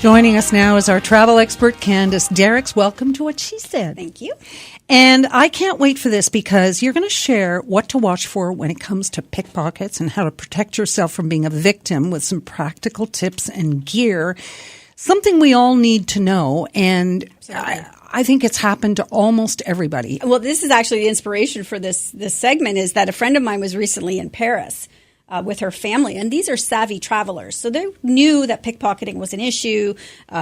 Joining us now is our travel expert, Candace Derickx. Welcome to What She Said. Thank you. And I can't wait for this because you're going to share what to watch for when it comes to pickpockets and how to protect yourself from being a victim with some practical tips and gear, something we all need to know. And I think it's happened to almost everybody. Well, this is actually the inspiration for this segment is that a friend of mine was recently in Paris with her family, and these are savvy travelers. So they knew that pickpocketing was an issue.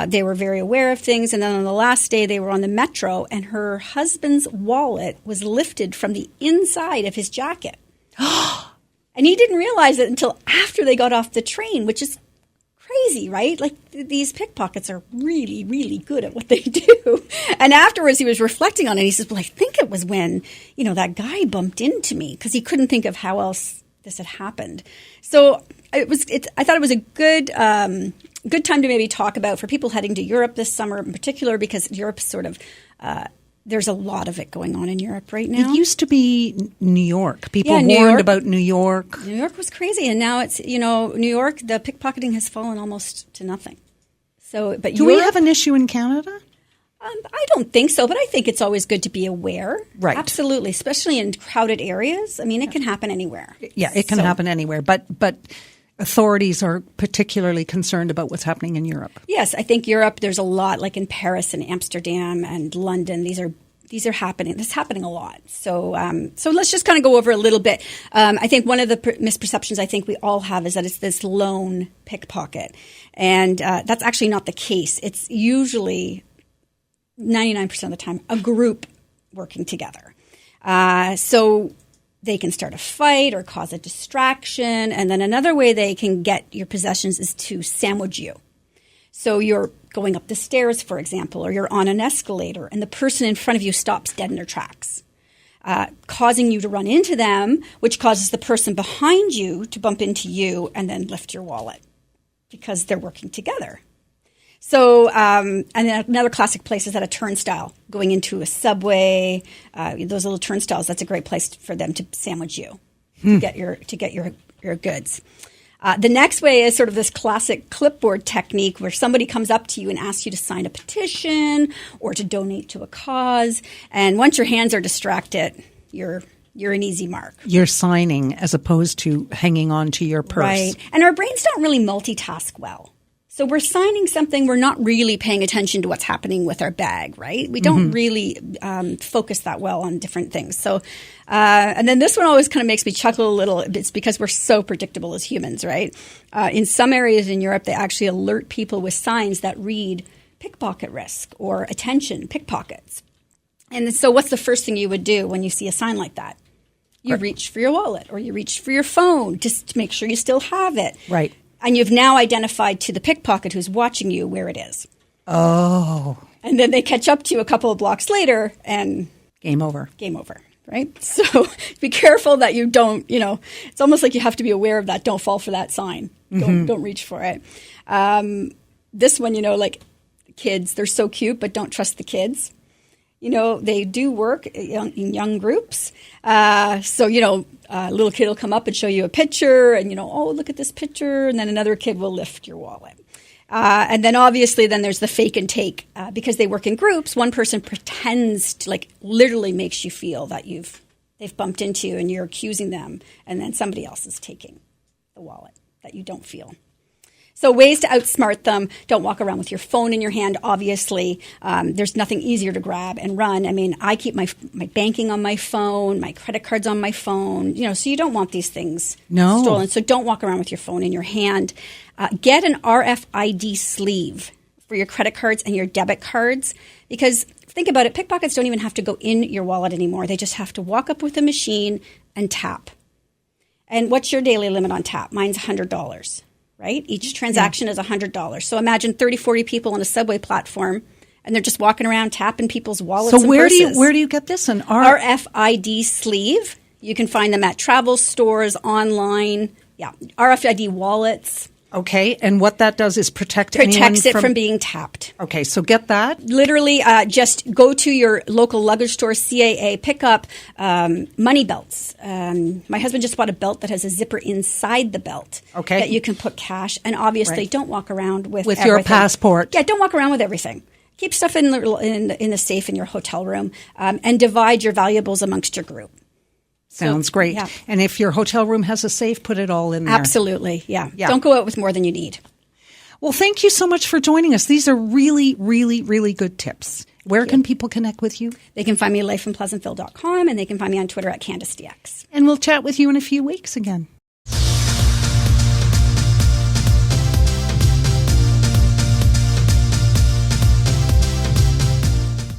They were very aware of things. And then on the last day, they were on the metro, and her husband's wallet was lifted from the inside of his jacket. And he didn't realize it until after they got off the train, which is crazy, right? Like these pickpockets are really, really good at what they do. And afterwards, he was reflecting on it. He says, well, I think it was when, that guy bumped into me, because he couldn't think of how else this had happened. So I thought it was a good time to maybe talk about for people heading to Europe this summer in particular, because Europe's sort of there's a lot of it going on in Europe right now. It used to be New York. People warned about New York. New York was crazy, and now it's New York. The pickpocketing has fallen almost to nothing. So, but do we have an issue in Canada? I don't think so, but I think it's always good to be aware. Right. Absolutely, especially in crowded areas. I mean, it can happen anywhere. Yeah, it can happen anywhere. But authorities are particularly concerned about what's happening in Europe. Yes, I think Europe, there's a lot, like in Paris and Amsterdam and London. These are happening. This is happening a lot. So let's just kind of go over a little bit. I think one of the misperceptions I think we all have is that it's this lone pickpocket. And that's actually not the case. It's usually 99% of the time, a group working together. So they can start a fight or cause a distraction. And then another way they can get your possessions is to sandwich you. So you're going up the stairs, for example, or you're on an escalator, and the person in front of you stops dead in their tracks, causing you to run into them, which causes the person behind you to bump into you and then lift your wallet because they're working together. So, and then another classic place is at a turnstile, going into a subway. Those little turnstiles, that's a great place for them to sandwich you to get your goods. The next way is sort of this classic clipboard technique where somebody comes up to you and asks you to sign a petition or to donate to a cause. And once your hands are distracted, you're an easy mark. You're signing as opposed to hanging on to your purse. Right. And our brains don't really multitask well. So we're signing something, we're not really paying attention to what's happening with our bag, right? We don't really focus that well on different things. So, and then this one always kind of makes me chuckle a little. It's because we're so predictable as humans, right? In some areas in Europe, they actually alert people with signs that read pickpocket risk or attention, pickpockets. And so what's the first thing you would do when you see a sign like that? You reach for your wallet or you reach for your phone just to make sure you still have it. Right. And you've now identified to the pickpocket who's watching you where it is. Oh. And then they catch up to you a couple of blocks later and... Game over. Game over, right? So be careful that you don't, it's almost like you have to be aware of that. Don't fall for that sign. Don't reach for it. This one, like kids, they're so cute, but don't trust the kids. They do work in young groups. A little kid will come up and show you a picture and, oh, look at this picture. And then another kid will lift your wallet. And then obviously then there's the fake and take. Because they work in groups, one person pretends to literally makes you feel that they've bumped into you and you're accusing them. And then somebody else is taking the wallet that you don't feel. So ways to outsmart them. Don't walk around with your phone in your hand, obviously. There's nothing easier to grab and run. I mean, I keep my banking on my phone, my credit cards on my phone, so you don't want these things stolen. So don't walk around with your phone in your hand. Get an RFID sleeve for your credit cards and your debit cards because think about it, pickpockets don't even have to go in your wallet anymore. They just have to walk up with a machine and tap. And what's your daily limit on tap? Mine's $100. Right? Each transaction is $100. So imagine 30, 40 people on a subway platform, and they're just walking around tapping people's wallets and purses. So where do you get this? An RFID sleeve. You can find them at travel stores, online. Yeah, RFID wallets. Okay, and what that does is protects it from being tapped. Okay, so get that. Literally, just go to your local luggage store, CAA, pick up money belts. My husband just bought a belt that has a zipper inside the belt that you can put cash. And obviously, don't walk around with your passport. Yeah, don't walk around with everything. Keep stuff in the safe in your hotel room, and divide your valuables amongst your group. Sounds great. Yeah. And if your hotel room has a safe, put it all in there. Absolutely. Yeah. Don't go out with more than you need. Well, thank you so much for joining us. These are really, really, really good tips. Where can people connect with you? They can find me at lifeinpleasantville.com, and they can find me on Twitter at Candace Derickx. And we'll chat with you in a few weeks again.